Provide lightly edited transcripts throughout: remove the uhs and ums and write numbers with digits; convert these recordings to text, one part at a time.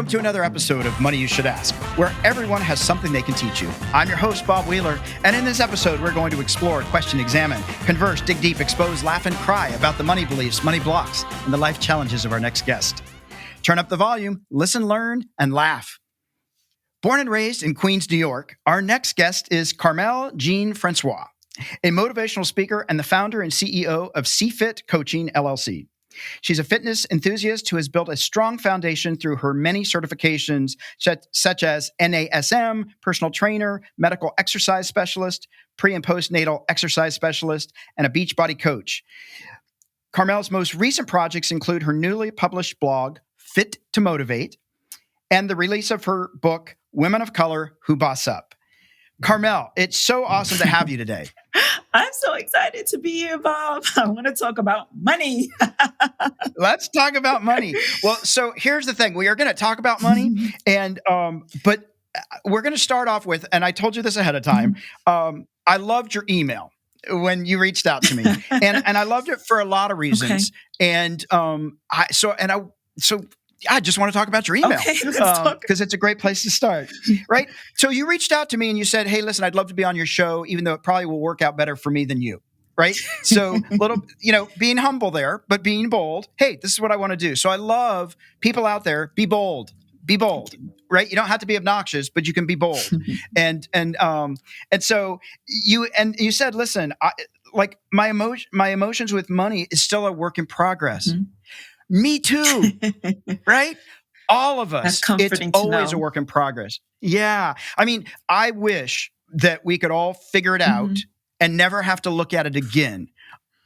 Welcome to another episode of Money You Should Ask, where everyone has something they can teach you. I'm your host, Bob Wheeler, and in this episode, we're going to explore, question, examine, converse, dig deep, expose, laugh, and cry about the money beliefs, money blocks, and the life challenges of our next guest. Turn up the volume, listen, learn, and laugh. Born and raised in Queens, New York, our next guest is Carmelle Jean-Francois, a motivational speaker and the founder and CEO of cFIT Coaching, LLC. She's a fitness enthusiast who has built a strong foundation through her many certifications, such as NASM Personal Trainer, Medical Exercise Specialist, Pre- and Postnatal Exercise Specialist, and a Beachbody Coach. Carmelle's most recent projects include her newly published blog, Fit to Motivate, and the release of her book, Women of Color Who Boss Up. Carmelle, it's so awesome to have you today. I'm so excited to be here, Bob. I want to talk about money. Let's talk about money. Well, so here's the thing. We are going to talk about money, and but we're going to start off with, and I told you this ahead of time, I loved your email when you reached out to me. And I loved it for a lot of reasons. Okay. And I just want to talk about your email because it's a great place to start, right? So you reached out to me and you said, hey, listen, I'd love to be on your show, even though it probably will work out better for me than you, right? So being humble there, but being bold. Hey, this is what I want to do. So I love people out there. Be bold, right? You don't have to be obnoxious, but you can be bold. And so you said, listen, my emotions with money is still a work in progress. Mm-hmm. Me too, right? All of us. That's comforting it's always a work in progress. Yeah. I mean, I wish that we could all figure it out and never have to look at it again.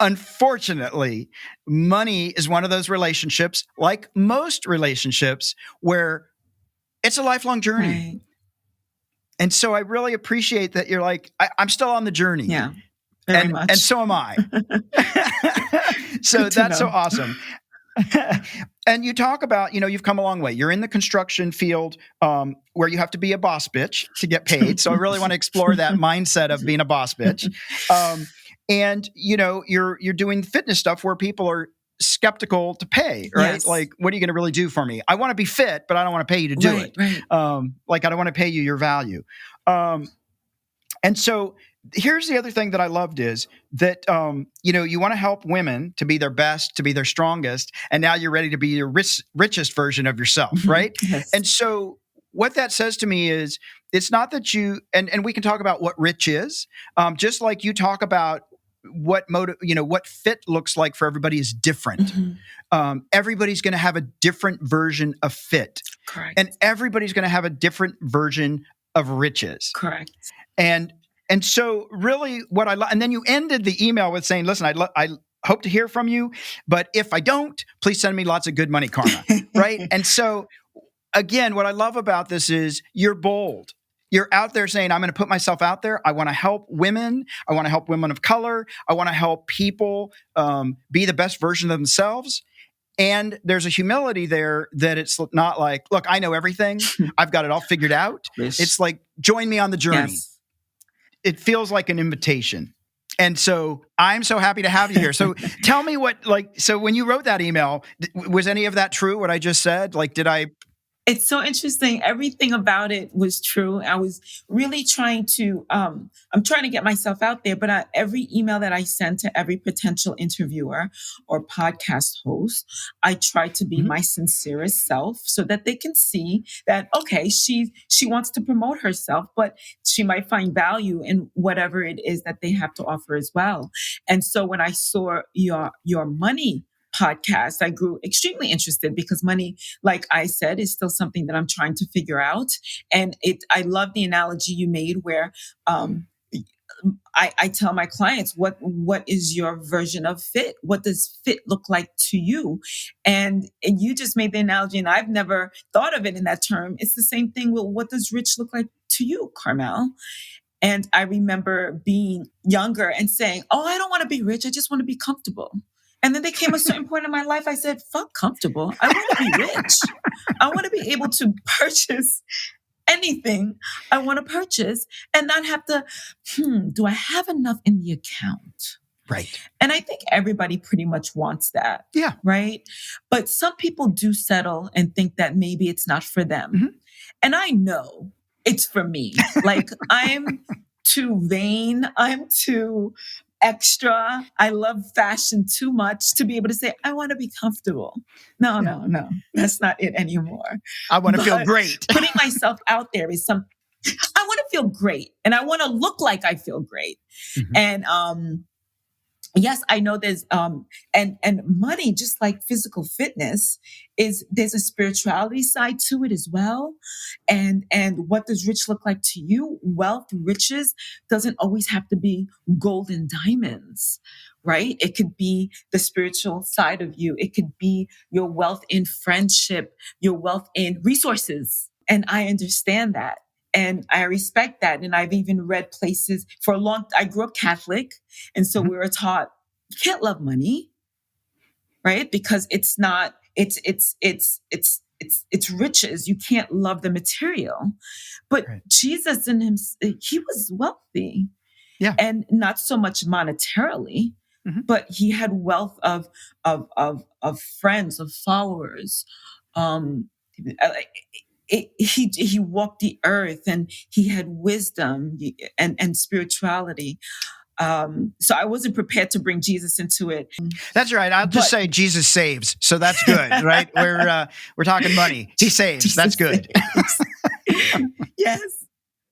Unfortunately, money is one of those relationships, like most relationships, where it's a lifelong journey. Right. And so I really appreciate that you're like, I'm still on the journey. Yeah, very much. And so am I. So that's so awesome. And you talk about, you've come a long way. You're in the construction field where you have to be a boss bitch to get paid. So I really want to explore that mindset of being a boss bitch. And you're doing fitness stuff where people are skeptical to pay, right? Yes. Like, what are you going to really do for me? I want to be fit, but I don't want to pay you to do it. Right. I don't want to pay you your value. And so here's the other thing that I loved is that, you want to help women to be their best, to be their strongest. And now you're ready to be your richest version of yourself, right? Yes. And so what that says to me is it's not that you, and we can talk about what rich is, just like you talk about what fit looks like for everybody is different. Everybody's going to have a different version of fit. Correct. And everybody's going to have a different version of riches. Correct. And so really what and then you ended the email with saying, listen, I hope to hear from you, but if I don't, please send me lots of good money karma, right? And so again, what I love about this is you're bold. You're out there saying, I'm going to put myself out there. I want to help women. I want to help women of color. I want to help people be the best version of themselves. And there's a humility there that it's not like, look, I know everything. I've got it all figured out. Yes. It's like, join me on the journey. Yes. It feels like an invitation. And so I'm so happy to have you here. So tell me so when you wrote that email, was any of that true, what I just said? It's so interesting. Everything about it was true. I was really trying to, I'm trying to get myself out there, but every email that I send to every potential interviewer or podcast host, I try to be my sincerest self so that they can see that, okay, she wants to promote herself, but she might find value in whatever it is that they have to offer as well. And so when I saw your money podcast, I grew extremely interested because money, like I said, is still something that I'm trying to figure out. And I love the analogy you made where I tell my clients, what is your version of fit? What does fit look like to you? And you just made the analogy, and I've never thought of it in that term. It's the same thing. Well, what does rich look like to you, Carmelle? And I remember being younger and saying, I don't want to be rich. I just want to be comfortable. And then there came a certain point in my life, I said, fuck comfortable. I want to be rich. I want to be able to purchase anything I want to purchase and not have to, do I have enough in the account? Right. And I think everybody pretty much wants that. Yeah. Right. But some people do settle and think that maybe it's not for them. Mm-hmm. And I know it's for me. Like, I'm too vain. I'm too extra. I love fashion too much to be able to say, I want to be comfortable. No, that's not it anymore. I want to feel great. Putting myself out there is I want to feel great, and I want to look like I feel great. Mm-hmm. And, yes, I know there's and money, just like physical fitness, there's a spirituality side to it as well. And what does rich look like to you? Wealth, riches doesn't always have to be gold and diamonds, right? It could be the spiritual side of you. It could be your wealth in friendship, your wealth in resources. And I understand that. And I respect that. And I've even read places I grew up Catholic. And so we were taught, you can't love money, right? Because it's riches. You can't love the material. But Jesus in him, he was wealthy. Yeah. And not so much monetarily, but he had wealth of friends, of followers. He walked the earth, and he had wisdom and spirituality. So I wasn't prepared to bring Jesus into it. That's right. I'll just say Jesus saves. So that's good, right? We're talking money. He saves. Jesus, that's good. Yes.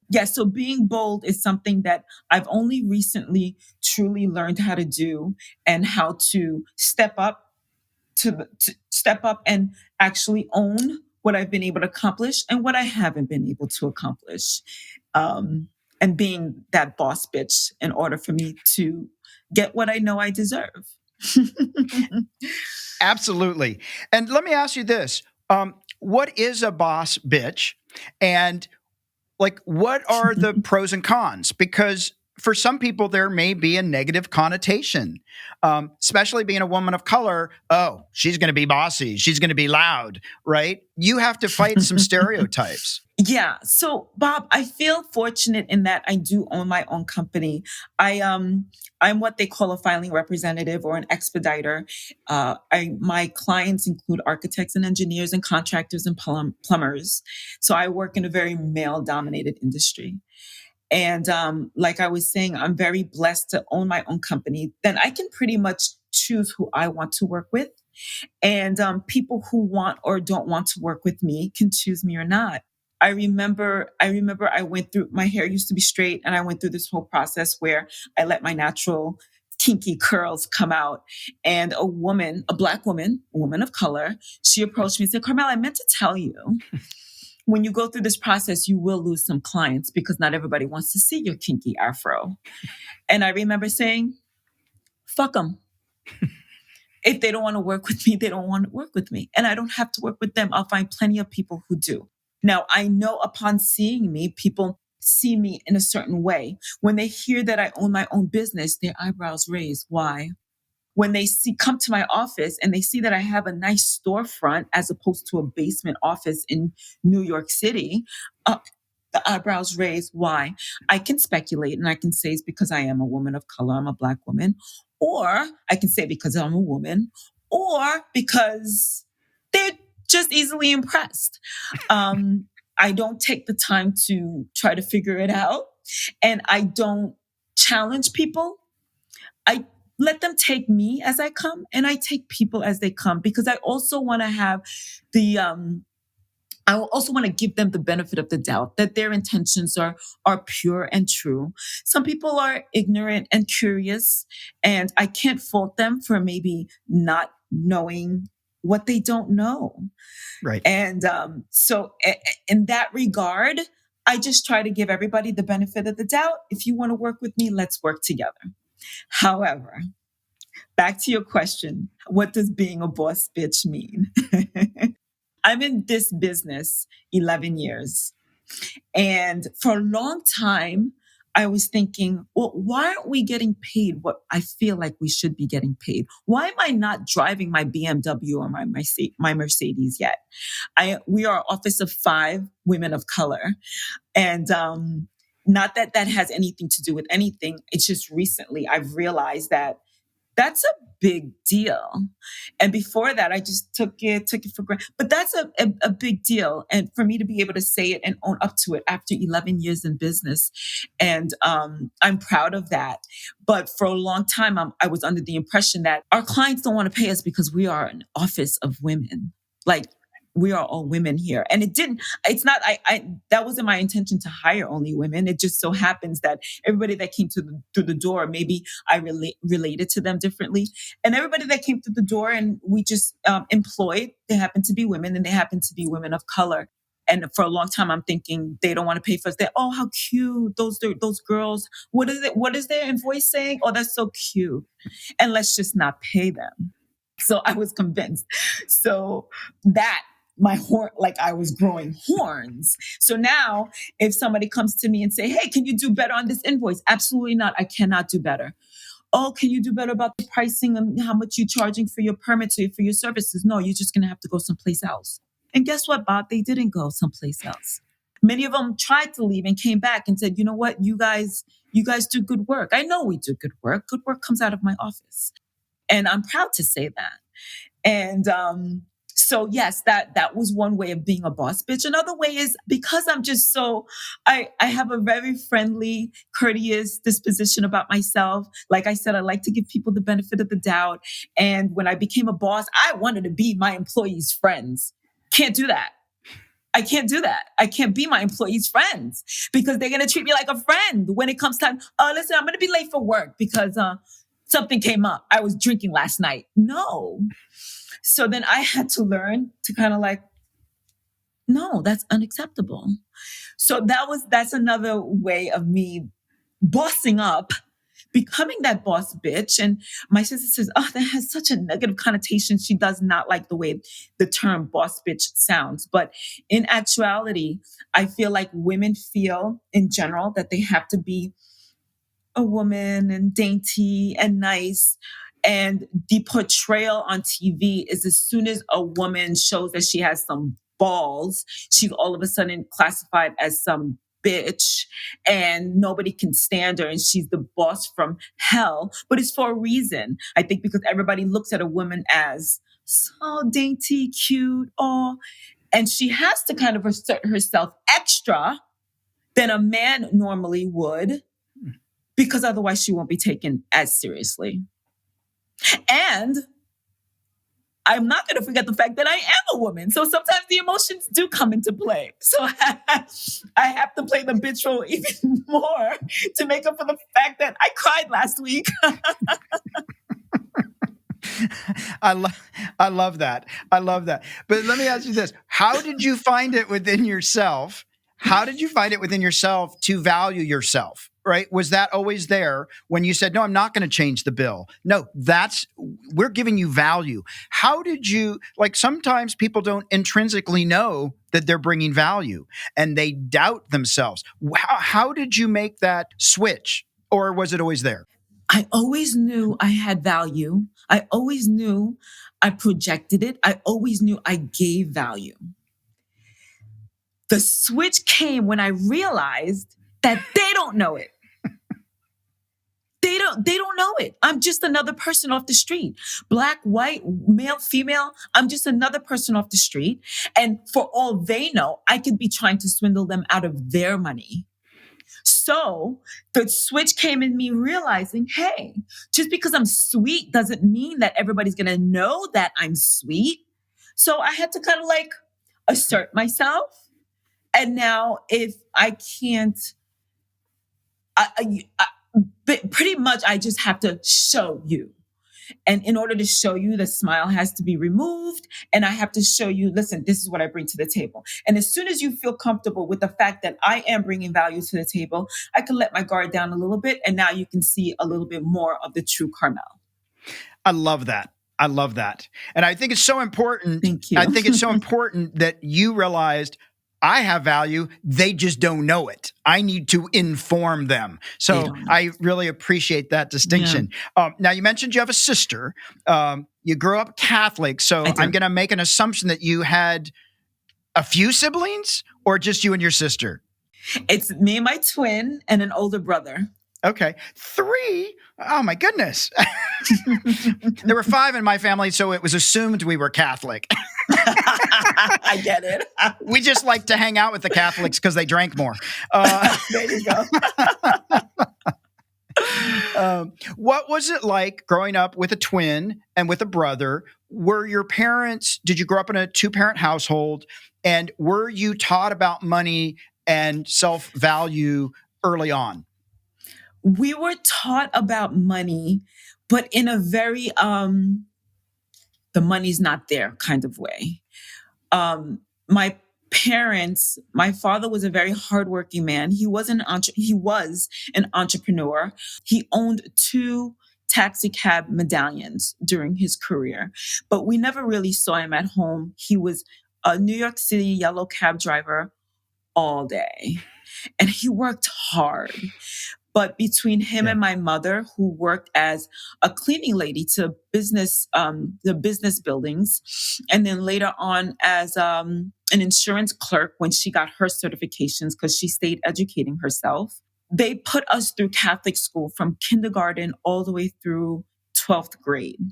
Yeah. So being bold is something that I've only recently truly learned how to do, and how to step up and actually own what I've been able to accomplish and what I haven't been able to accomplish. And being that boss bitch in order for me to get what I know I deserve. Absolutely. And let me ask you this. What is a boss bitch? And what are the pros and cons? Because for some people, there may be a negative connotation, especially being a woman of color. Oh, she's going to be bossy. She's going to be loud, right? You have to fight some stereotypes. Yeah. So, Bob, I feel fortunate in that I do own my own company. I'm what they call a filing representative or an expediter. My clients include architects and engineers and contractors and plumbers. So I work in a very male-dominated industry. And like I was saying, I'm very blessed to own my own company. Then I can pretty much choose who I want to work with. And people who want or don't want to work with me can choose me or not. I remember I went through, my hair used to be straight, and I went through this whole process where I let my natural kinky curls come out. And a Black woman, a woman of color, she approached me and said, Carmelle, I meant to tell you, when you go through this process, you will lose some clients because not everybody wants to see your kinky afro. And I remember saying, fuck them. If they don't want to work with me, they don't want to work with me. And I don't have to work with them. I'll find plenty of people who do. Now, I know upon seeing me, people see me in a certain way. When they hear that I own my own business, their eyebrows raise. Why? When they come to my office and they see that I have a nice storefront as opposed to a basement office in New York City, the eyebrows raise. Why? I can speculate and I can say it's because I am a woman of color, I'm a Black woman, or I can say because I'm a woman, or because they're just easily impressed. I don't take the time to try to figure it out, and I don't challenge people. I let them take me as I come, and I take people as they come, because I also want to have I also want to give them the benefit of the doubt that their intentions are pure and true. Some people are ignorant and curious, and I can't fault them for maybe not knowing what they don't know. Right. And so in that regard, I just try to give everybody the benefit of the doubt. If you want to work with me, let's work together. However, back to your question, what does being a boss bitch mean? I'm in this business 11 years. And for a long time, I was thinking, well, why aren't we getting paid what I feel like we should be getting paid? Why am I not driving my BMW or my Mercedes yet? We are an office of 5 women of color. And not that that has anything to do with anything. It's just recently I've realized that That's a big deal. And before that, I just took it for granted. But that's a big deal. And for me to be able to say it and own up to it after 11 years in business. And I'm proud of that. But for a long time, I was under the impression that our clients don't want to pay us because we are an office of women. Like, we are all women here. And that wasn't my intention to hire only women. It just so happens that everybody that came through the door, maybe I related to them differently. And everybody that came through the door and we just employed, they happen to be women, and they happen to be women of color. And for a long time, I'm thinking they don't want to pay for us. Oh, how cute. Those girls. What is it? What is their invoice saying? Oh, that's so cute. And let's just not pay them. So I was convinced. So that I was growing horns. So now if somebody comes to me and say, hey, can you do better on this invoice? Absolutely not. I cannot do better. Oh, can you do better about the pricing and how much you're charging for your permits or for your services? No, you're just going to have to go someplace else. And guess what, Bob? They didn't go someplace else. Many of them tried to leave and came back and said, you know what? You guys do good work. I know we do good work. Good work comes out of my office. And I'm proud to say that. And, so yes, that was one way of being a boss bitch. Another way is because I'm just I have a very friendly, courteous disposition about myself. Like I said, I like to give people the benefit of the doubt. And when I became a boss, I wanted to be my employees' friends. Can't do that. I can't do that. I can't be my employees' friends because they're going to treat me like a friend when it comes time. Oh, listen, I'm going to be late for work because something came up. I was drinking last night. No. So then I had to learn to kind of like, no, that's unacceptable. So that's another way of me bossing up, becoming that boss bitch. And my sister says, oh, that has such a negative connotation. She does not like the way the term boss bitch sounds. But in actuality, I feel like women feel in general that they have to be a woman and dainty and nice. And the portrayal on TV is as soon as a woman shows that she has some balls, she's all of a sudden classified as some bitch and nobody can stand her and she's the boss from hell. But it's for a reason. I think because everybody looks at a woman as so dainty, cute, and she has to kind of assert herself extra than a man normally would because otherwise she won't be taken as seriously. And I'm not going to forget the fact that I am a woman. So sometimes the emotions do come into play. So I have to play the bitch role even more to make up for the fact that I cried last week. I love that. I love that. But let me ask you this. How did you find it within yourself? How did you find it within yourself to value yourself? Right? Was that always there when you said, no, I'm not going to change the bill? No, we're giving you value. How did you, like sometimes people don't intrinsically know that they're bringing value and they doubt themselves. How did you make that switch? Or was it always there? I always knew I had value. I always knew I projected it. I always knew I gave value. The switch came when I realized that they don't know it. They don't know it. I'm just another person off the street. Black, white, male, female. I'm just another person off the street. And for all they know, I could be trying to swindle them out of their money. So the switch came in me realizing, hey, just because I'm sweet doesn't mean that everybody's going to know that I'm sweet. So I had to kind of like assert myself. And now if I can't, but pretty much I just have to show you. And in order to show you, the smile has to be removed. And I have to show you, listen, this is what I bring to the table. And as soon as you feel comfortable with the fact that I am bringing value to the table, I can let my guard down a little bit. And now you can see a little bit more of the true Carmelle. I love that. I love that. And I think it's so important. Thank you. I think it's so important that you realized I have value. They just don't know it. I need to inform them. So I really appreciate that distinction. Yeah. Now, you mentioned you have a sister. You grew up Catholic. So I'm going to make an assumption that you had a few siblings or just you and your sister? It's me and my twin and an older brother. Okay. 3? Oh, my goodness. There were 5 in my family, so it was assumed we were Catholic. I get it. We just like to hang out with the Catholics because they drank more. There you go. What was it like growing up with a twin and with a brother? Were your parents, did you grow up in a 2-parent household? And were you taught about money and self-value early on? We were taught about money, but in a very the money's not there kind of way. My parents, my father was a very hardworking man. He was an entrepreneur. He owned 2 taxi cab medallions during his career, but we never really saw him at home. He was a New York City yellow cab driver all day, and he worked hard. But between him and my mother, who worked as a cleaning lady to the business buildings, and then later on as an insurance clerk when she got her certifications because she stayed educating herself, they put us through Catholic school from kindergarten all the way through 12th grade.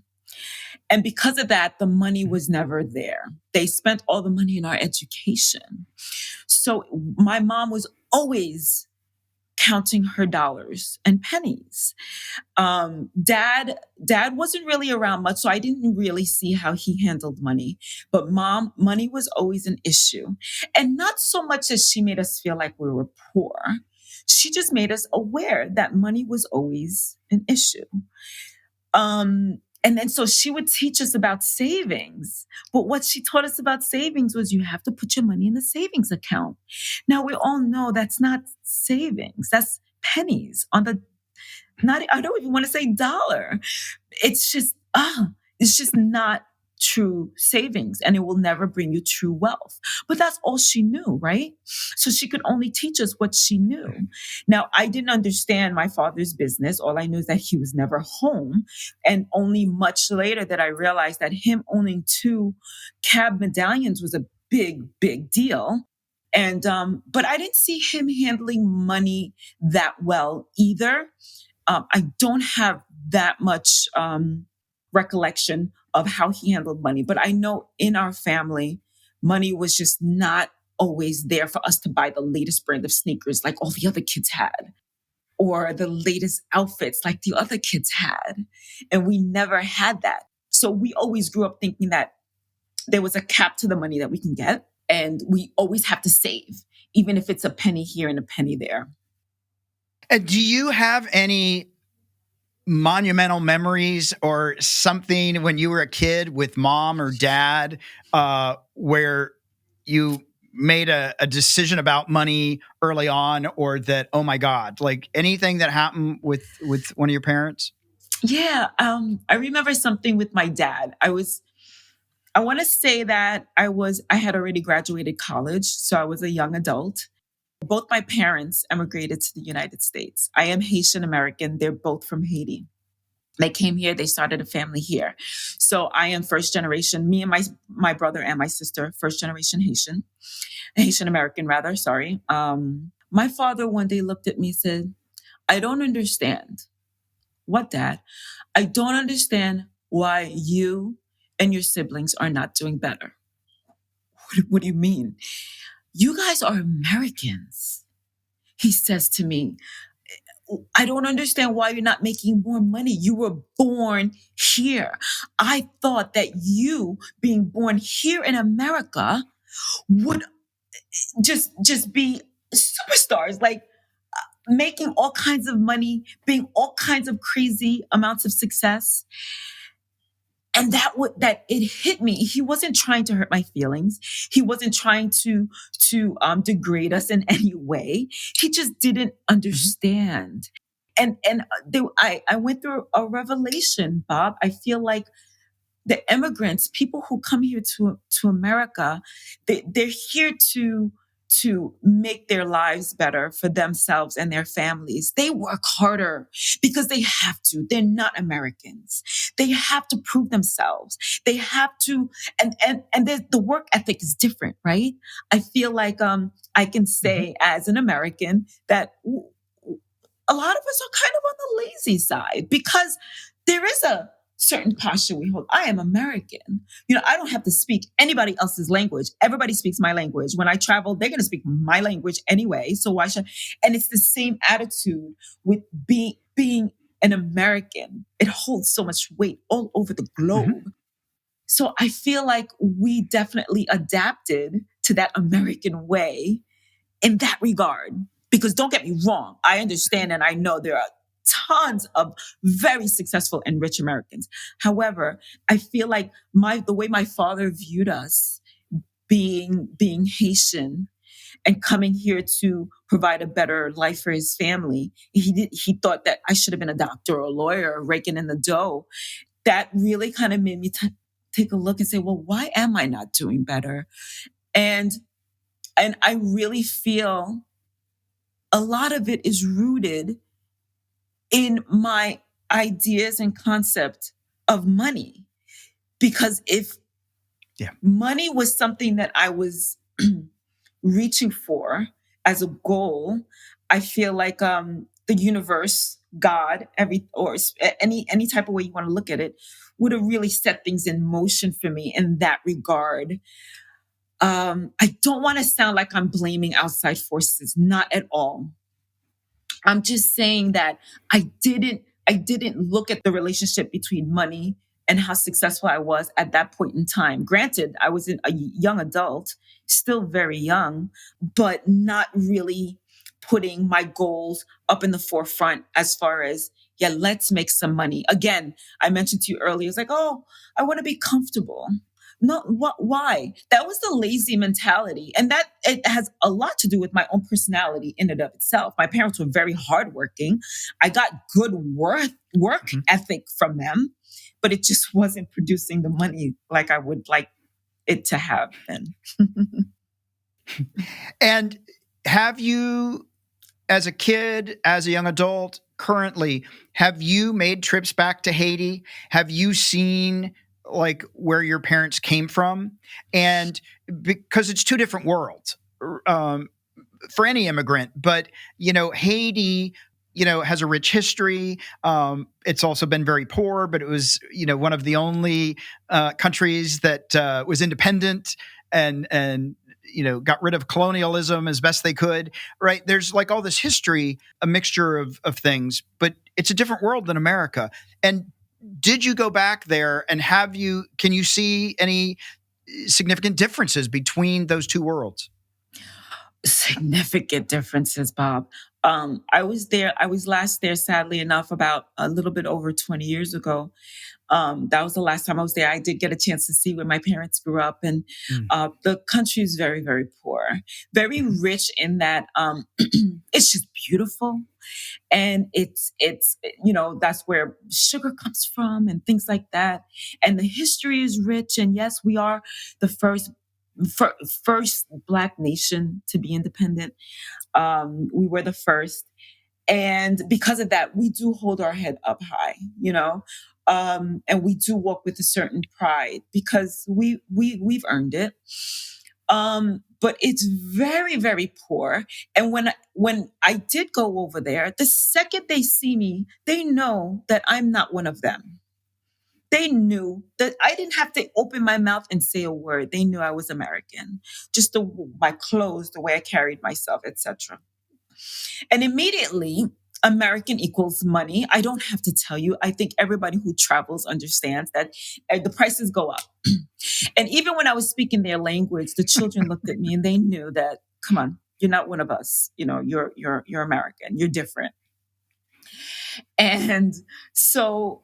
And because of that, the money was never there. They spent all the money in our education. So my mom was always counting her dollars and pennies. Dad wasn't really around much, so I didn't really see how he handled money. But mom, money was always an issue. And not so much as she made us feel like we were poor. She just made us aware that money was always an issue. And then so she would teach us about savings. But what she taught us about savings was you have to put your money in the savings account. Now we all know that's not savings. That's pennies on the, I don't even want to say dollar. It's just not true savings, and it will never bring you true wealth. But that's all she knew, right? So she could only teach us what she knew. Now, I didn't understand my father's business. All I knew is that he was never home. And only much later that I realized that him owning 2 cab medallions was a big, big deal. And, but I didn't see him handling money that well either. I don't have that much, recollection of how he handled money. But I know in our family, money was just not always there for us to buy the latest brand of sneakers like all the other kids had, or the latest outfits like the other kids had. And we never had that. So we always grew up thinking that there was a cap to the money that we can get. And we always have to save, even if it's a penny here and a penny there. And do you have any monumental memories or something when you were a kid with mom or dad, where you made a decision about money early on, or that, oh my God, like anything that happened with one of your parents? Yeah. I remember something with my dad. I want to say that I had already graduated college. So I was a young adult. Both my parents emigrated to the United States. I am Haitian American. They're both from Haiti. They came here. They started a family here. So I am first generation, me and my brother and my sister, first generation Haitian American rather, sorry. My father one day looked at me and said, I don't understand. What, Dad? I don't understand why you and your siblings are not doing better. What do you mean? You guys are Americans. He says to me, I don't understand why you're not making more money. You were born here. I thought that you being born here in America would just be superstars, like making all kinds of money, being all kinds of crazy amounts of success. And that it hit me. He wasn't trying to hurt my feelings. He wasn't trying to degrade us in any way. He just didn't understand. And I went through a revelation, Bob. I feel like the immigrants, people who come here to America, they're here to make their lives better for themselves and their families. They work harder because they have to. They're not Americans. They have to prove themselves. They have to, and the work ethic is different, right? I feel like I can say as an American that a lot of us are kind of on the lazy side because there is a certain posture we hold. I am American. I don't have to speak anybody else's language. Everybody speaks my language. When I travel, they're going to speak my language anyway. So why should? And it's the same attitude with being an American. It holds so much weight all over the globe. Mm-hmm. So I feel like we definitely adapted to that American way in that regard. Because don't get me wrong, I understand and I know there are tons of very successful and rich Americans. However, I feel like the way my father viewed us, being Haitian and coming here to provide a better life for his family, he thought that I should have been a doctor or a lawyer or raking in the dough. That really kind of made me take a look and say, well, why am I not doing better? And I really feel a lot of it is rooted in my ideas and concept of money. Because if money was something that I was reaching for as a goal, I feel like the universe, God, any type of way you want to look at it, would have really set things in motion for me in that regard. I don't want to sound like I'm blaming outside forces, not at all. I'm just saying that I didn't look at the relationship between money and how successful I was at that point in time. Granted, I was a young adult, still very young, but not really putting my goals up in the forefront as far as, let's make some money. Again, I mentioned to you earlier, it's like, oh, I want to be comfortable. No, why? That was the lazy mentality. And that it has a lot to do with my own personality in and of itself. My parents were very hardworking. I got good work ethic from them, but it just wasn't producing the money like I would like it to have been. And have you, as a kid, as a young adult, currently, have you made trips back to Haiti? Have you seen like where your parents came from? And because it's two different worlds for any immigrant, but Haiti, has a rich history. It's also been very poor, but it was, one of the only countries that was independent and got rid of colonialism as best they could, right? There's like all this history, a mixture of things, but it's a different world than America. And did you go back there and can you see any significant differences between those two worlds? Significant differences, Bob. I was last there, sadly enough, about a little bit over 20 years ago. That was the last time I was there. I did get a chance to see where my parents grew up, and the country is very, very poor, very rich in that it's just beautiful. And it's that's where sugar comes from and things like that. And the history is rich. And yes, we are the first Black nation to be independent. We were the first. And because of that, we do hold our head up high, and we do walk with a certain pride because we've earned it. But it's very, very poor. And when I did go over there, the second they see me, they know that I'm not one of them. They knew that I didn't have to open my mouth and say a word. They knew I was American, just my clothes, the way I carried myself, etc. And immediately, American equals money. I don't have to tell you. I think everybody who travels understands that the prices go up. And even when I was speaking their language, the children looked at me and they knew that, come on, you're not one of us. You're American. You're different. And so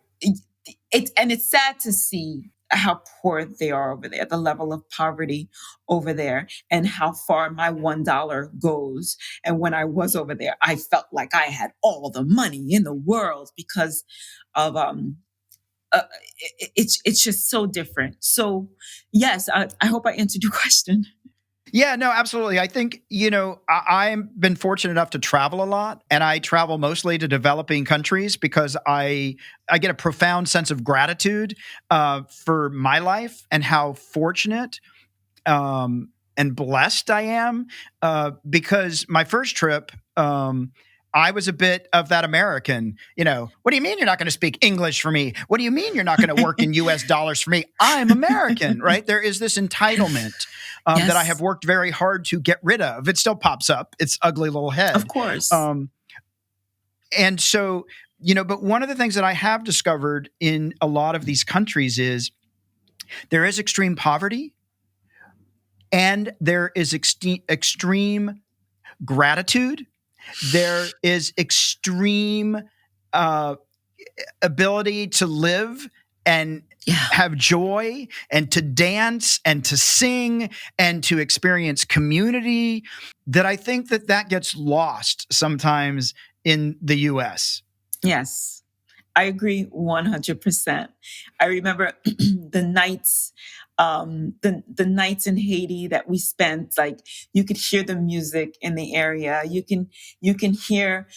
it's sad to see how poor they are over there, the level of poverty over there, and how far my $1 goes. And when I was over there, I felt like I had all the money in the world because of it's just so different. So yes, I hope I answered your question. Yeah, no, absolutely. I think, I've been fortunate enough to travel a lot, and I travel mostly to developing countries because I get a profound sense of gratitude for my life and how fortunate and blessed I am because my first trip, I was a bit of that American, what do you mean you're not going to speak English for me? What do you mean you're not going to work in US dollars for me? I'm American, right? There is this entitlement that I have worked very hard to get rid of. It still pops up, its ugly little head. Of course. And so, but one of the things that I have discovered in a lot of these countries is there is extreme poverty and there is extreme gratitude. There is extreme ability to live and have joy and to dance and to sing and to experience community, that I think that gets lost sometimes in the US. Yes, I agree 100%. I remember the nights, the nights in Haiti that we spent. Like, you could hear the music in the area. You can hear.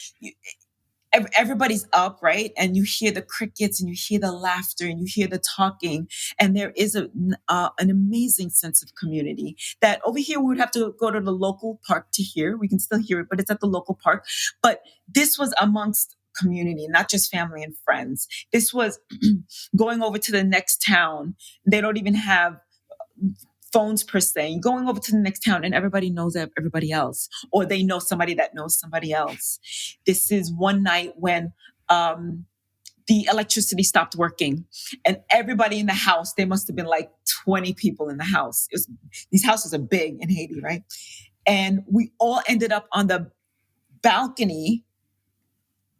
Everybody's up, right? And you hear the crickets and you hear the laughter and you hear the talking. And there is an amazing sense of community that over here we would have to go to the local park to hear. We can still hear it, but it's at the local park. But this was amongst community, not just family and friends. This was going over to the next town. They don't even have phones per se, going over to the next town and everybody knows everybody else, or they know somebody that knows somebody else. This is one night when the electricity stopped working and everybody in the house, there must have been like 20 people in the house. These houses are big in Haiti, right? And we all ended up on the balcony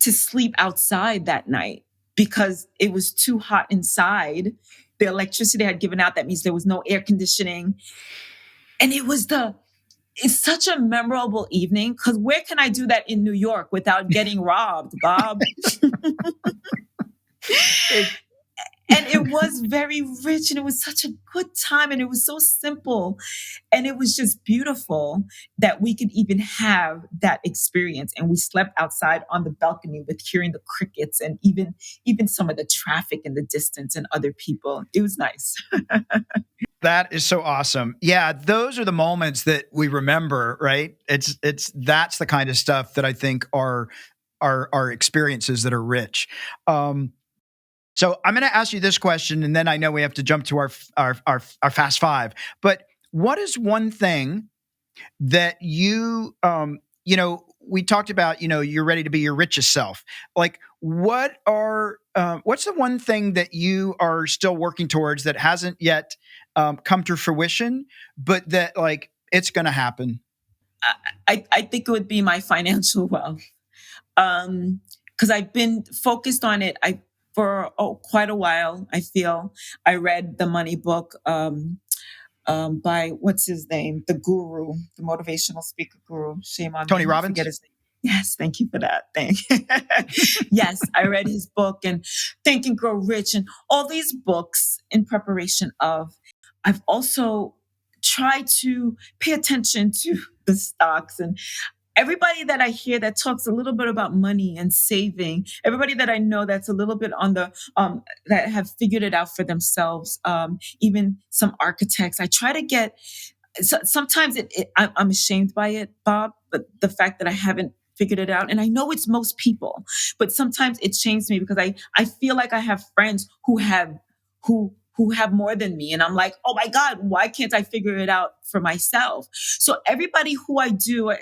to sleep outside that night because it was too hot inside. The electricity had given out. That means there was no air conditioning. And it's such a memorable evening, because where can I do that in New York without getting robbed, Bob? And it was very rich and it was such a good time and it was so simple. And it was just beautiful that we could even have that experience. And we slept outside on the balcony with hearing the crickets and even some of the traffic in the distance and other people. It was nice. That is so awesome. Yeah, those are the moments that we remember, right? That's the kind of stuff that I think are experiences that are rich. So I'm going to ask you this question, and then I know we have to jump to our fast five. But what is one thing that you we talked about? You're ready to be your richest self. Like, what's the one thing that you are still working towards that hasn't yet come to fruition, but that like it's going to happen? I think it would be my financial wealth, because I've been focused on it. For quite a while. I feel I read the money book by what's his name, the guru, the motivational speaker guru. Shame on Tony me, Robbins. Forget his name. Yes, thank you for that. Yes, I read his book and Think and Grow Rich and all these books in preparation of. I've also tried to pay attention to the stocks and everybody that I hear that talks a little bit about money and saving, everybody that I know that's a little bit on the, that have figured it out for themselves, even some architects. I try to get, sometimes I'm ashamed by it, Bob, but the fact that I haven't figured it out. And I know it's most people, but sometimes it shames me because I feel like I have friends who have more than me. And I'm like, oh my God, why can't I figure it out for myself? So everybody who I do,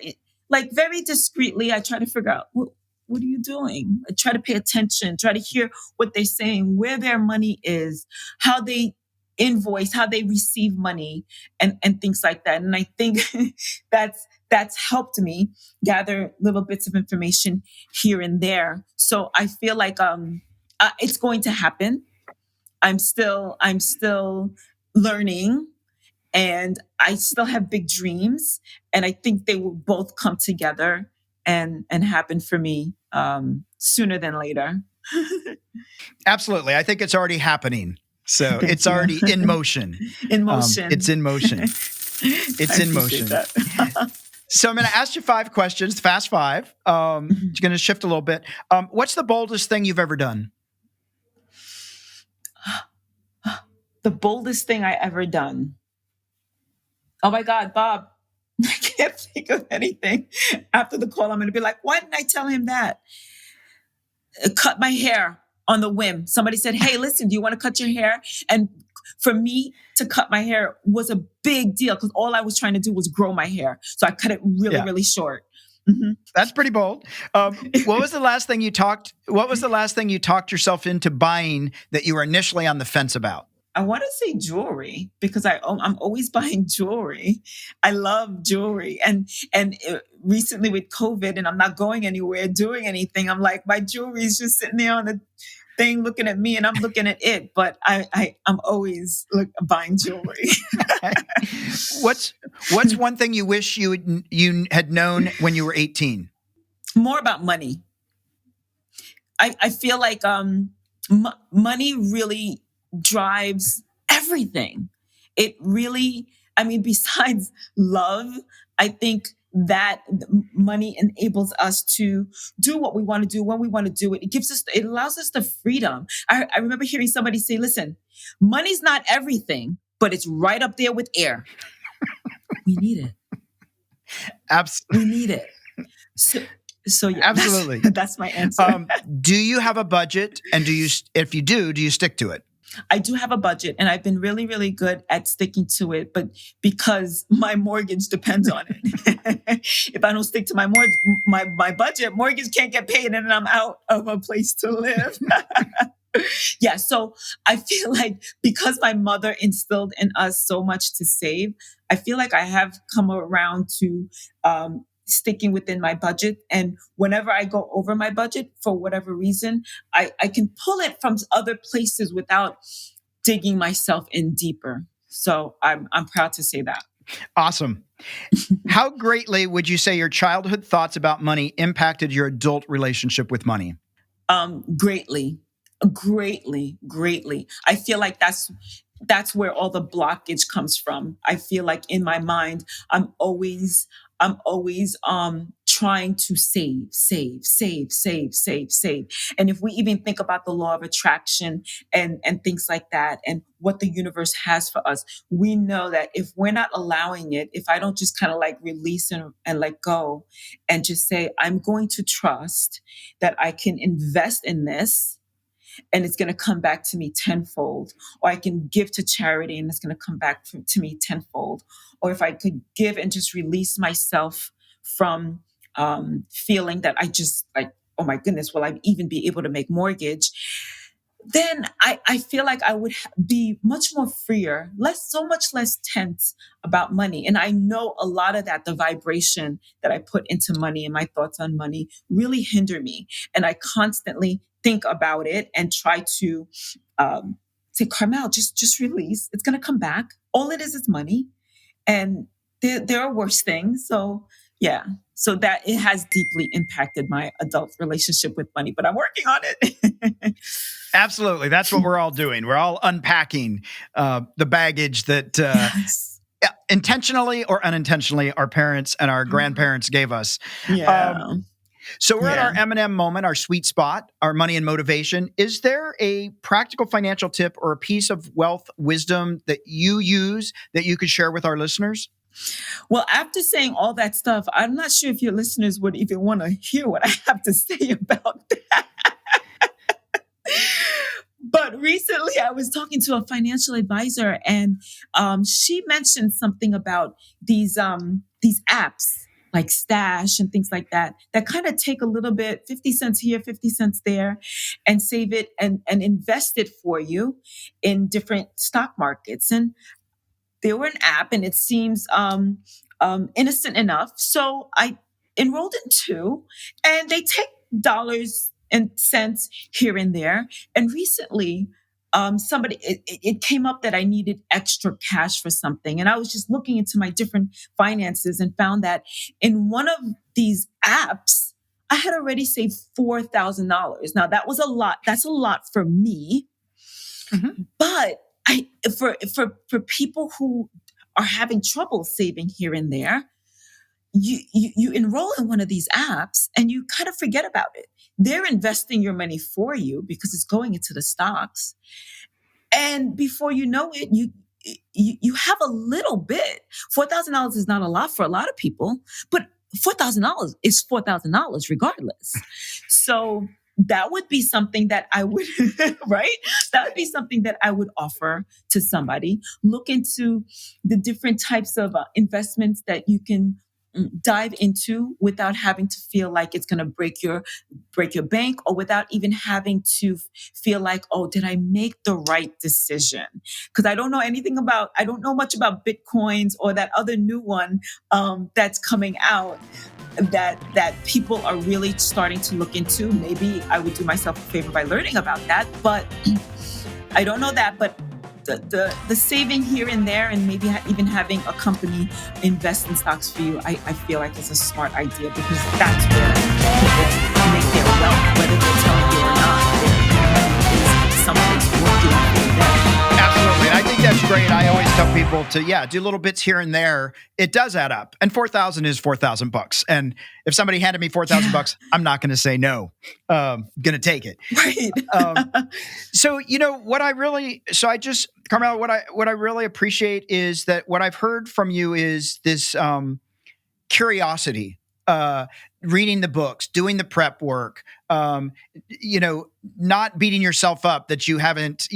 like very discreetly, I try to figure out, what are you doing? I try to pay attention, try to hear what they're saying, where their money is, how they invoice, how they receive money, and things like that. And I think that's helped me gather little bits of information here and there. So I feel like it's going to happen. I'm still learning. And I still have big dreams, and I think they will both come together and happen for me sooner than later. Absolutely. I think it's already happening. So it's already in motion. In motion. It's in motion. It's in motion. So I'm going to ask you 5 questions, fast 5. It's going to shift a little bit. What's the boldest thing you've ever done? The boldest thing I ever done. Oh my God, Bob. can't think of anything. After the call, I'm going to be like, why didn't I tell him that? Cut my hair on the whim. Somebody said, hey, listen, do you want to cut your hair? And for me to cut my hair was a big deal because all I was trying to do was grow my hair. So I cut it really, really short. Mm-hmm. That's pretty bold. What was the last thing you talked yourself into buying that you were initially on the fence about? I want to say jewelry because I'm always buying jewelry. I love jewelry. And recently with COVID and I'm not going anywhere, doing anything, I'm like, my jewelry is just sitting there on the thing looking at me and I'm looking at it. But I'm always buying jewelry. What's one thing you wish you had known when you were 18? More about money. I feel like money really drives everything. It really, besides love, I think that money enables us to do what we want to do when we want to do it. It allows us the freedom. I remember hearing somebody say, listen, money's not everything, but it's right up there with air. We need it. Absolutely. We need it. So yeah, absolutely. That's my answer. Do you have a budget? And if you do you stick to it? I do have a budget and I've been really, really good at sticking to it, but because my mortgage depends on it. If I don't stick to my budget, mortgage can't get paid and then I'm out of a place to live. Yeah. So I feel like because my mother instilled in us so much to save, I feel like I have come around to, sticking within my budget. And whenever I go over my budget for whatever reason, I can pull it from other places without digging myself in deeper. So I'm proud to say that. Awesome. How greatly would you say your childhood thoughts about money impacted your adult relationship with money? Greatly. I feel like that's where all the blockage comes from. I feel like in my mind, I'm always trying to save. And if we even think about the law of attraction and things like that and what the universe has for us, we know that if we're not allowing it, if I don't just kind of like release and let go and just say, I'm going to trust that I can invest in this and it's going to come back to me tenfold, or I can give to charity and it's going to come back to me tenfold. Or if I could give and just release myself from feeling that I just like, oh my goodness, will I even be able to make mortgage? Then I feel like I would be much more freer, so much less tense about money. And I know a lot of that, the vibration that I put into money and my thoughts on money really hinder me. And I constantly think about it and try to say, Carmelle, just release. It's going to come back. All it is money. And there are worse things. So yeah. So that it has deeply impacted my adult relationship with money, but I'm working on it. Absolutely. That's what we're all doing. We're all unpacking the baggage that Yes. intentionally or unintentionally our parents and our grandparents gave us. Yeah. So we're at our M&M moment, our sweet spot, our money and motivation. Is there a practical financial tip or a piece of wealth wisdom that you use that you could share with our listeners? Well, after saying all that stuff, I'm not sure if your listeners would even want to hear what I have to say about that. But recently I was talking to a financial advisor and she mentioned something about these apps like Stash and things like that kind of take a little bit, 50 cents here, 50 cents there, and save it and invest it for you in different stock markets. And they were an app and it seems innocent enough. So I enrolled in two and they take dollars and cents here and there. And recently, it came up that I needed extra cash for something. And I was just looking into my different finances and found that in one of these apps, I had already saved $4,000. Now that was a lot. That's a lot for me. Mm-hmm. But for people who are having trouble saving here and there, you enroll in one of these apps and you kind of forget about it. They're investing your money for you because it's going into the stocks. And before you know it, you have a little bit. $4,000 is not a lot for a lot of people, but $4,000 is $4,000 regardless. So that would be something that I would, right? That would be something that I would offer to somebody. Look into the different types of investments that you can dive into without having to feel like it's going to break your bank, or without even having to feel like, oh, did I make the right decision? Because I don't know much about Bitcoins or that other new one that's coming out that people are really starting to look into. Maybe I would do myself a favor by learning about that, but I don't know that. But the saving here and there, and maybe even having a company invest in stocks for you, I feel like is a smart idea, because that's where people make their wealth, whether they're telling you or not. It's something's working for them. Absolutely. And I think that's great. I always tell people to, do little bits here and there. It does add up. And 4,000 is $4,000. And if somebody handed me $4,000, I'm not going to say no. Going to take it. Right. Carmelle, what I really appreciate is that what I've heard from you is this curiosity, reading the books, doing the prep work, not beating yourself up that you haven't,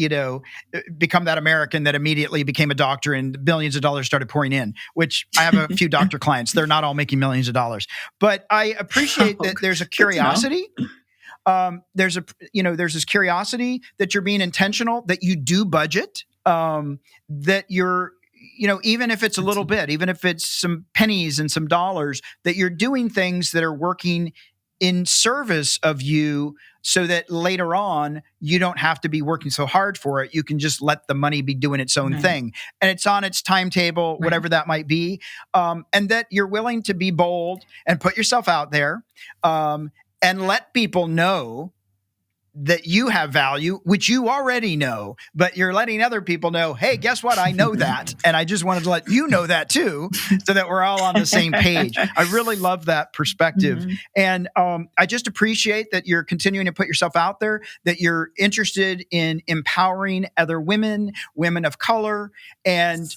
become that American that immediately became a doctor and billions of dollars started pouring in, which I have a few doctor clients. They're not all making millions of dollars, but I appreciate that there's a curiosity. There's this curiosity that you're being intentional, that you do budget, that you're, even if it's a little bit, even if it's some pennies and some dollars, that you're doing things that are working in service of you, so that later on you don't have to be working so hard for it. You can just let the money be doing its own thing, and it's on its timetable, whatever that might be. And that you're willing to be bold and put yourself out there, and let people know that you have value, which you already know, but you're letting other people know, hey, guess what? I know that. And I just wanted to let you know that too, so that we're all on the same page. I really love that perspective. Mm-hmm. And I just appreciate that you're continuing to put yourself out there, that you're interested in empowering other women of color, and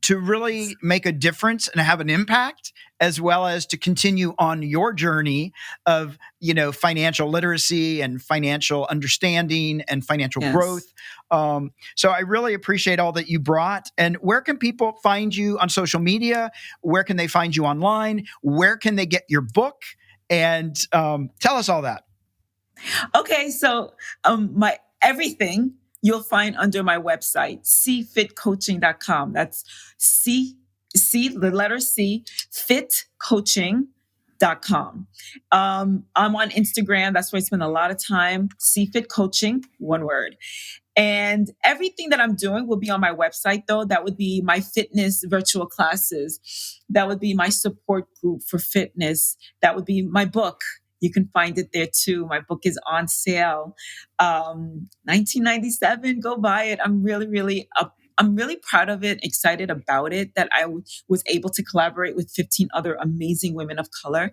to really make a difference and have an impact, as well as to continue on your journey of, financial literacy and financial understanding and financial growth. So I really appreciate all that you brought. And where can people find you on social media? Where can they find you online? Where can they get your book? And tell us all that. Okay. So my everything you'll find under my website, cFITcoaching.com. That's the letter C, fitcoaching.com. I'm on Instagram. That's where I spend a lot of time. cFIT Coaching, one word. And everything that I'm doing will be on my website, though. That would be my fitness virtual classes. That would be my support group for fitness. That would be my book. You can find it there too. My book is on sale. $19.97. Go buy it. I'm really proud of it, excited about it, that I was able to collaborate with 15 other amazing women of color.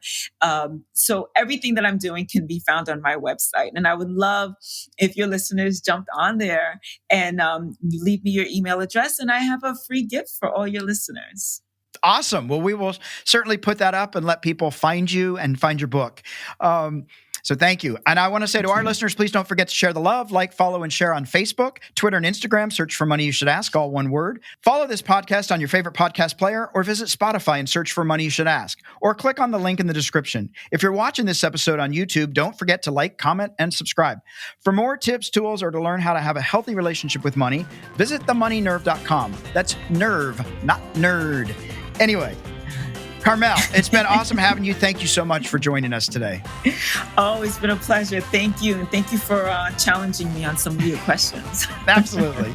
So everything that I'm doing can be found on my website. And I would love if your listeners jumped on there and you leave me your email address, and I have a free gift for all your listeners. Awesome. Well, we will certainly put that up and let people find you and find your book. So thank you. And I want to say to our listeners, please don't forget to share the love, like, follow, and share on Facebook, Twitter, and Instagram. Search for Money You Should Ask, all one word. Follow this podcast on your favorite podcast player, or visit Spotify and search for Money You Should Ask, or click on the link in the description. If you're watching this episode on YouTube, don't forget to like, comment, and subscribe. For more tips, tools, or to learn how to have a healthy relationship with money, visit themoneynerve.com. That's nerve, not nerd. Anyway, Carmelle, it's been awesome having you. Thank you so much for joining us today. Oh, it's been a pleasure. Thank you. And thank you for challenging me on some weird questions. Absolutely.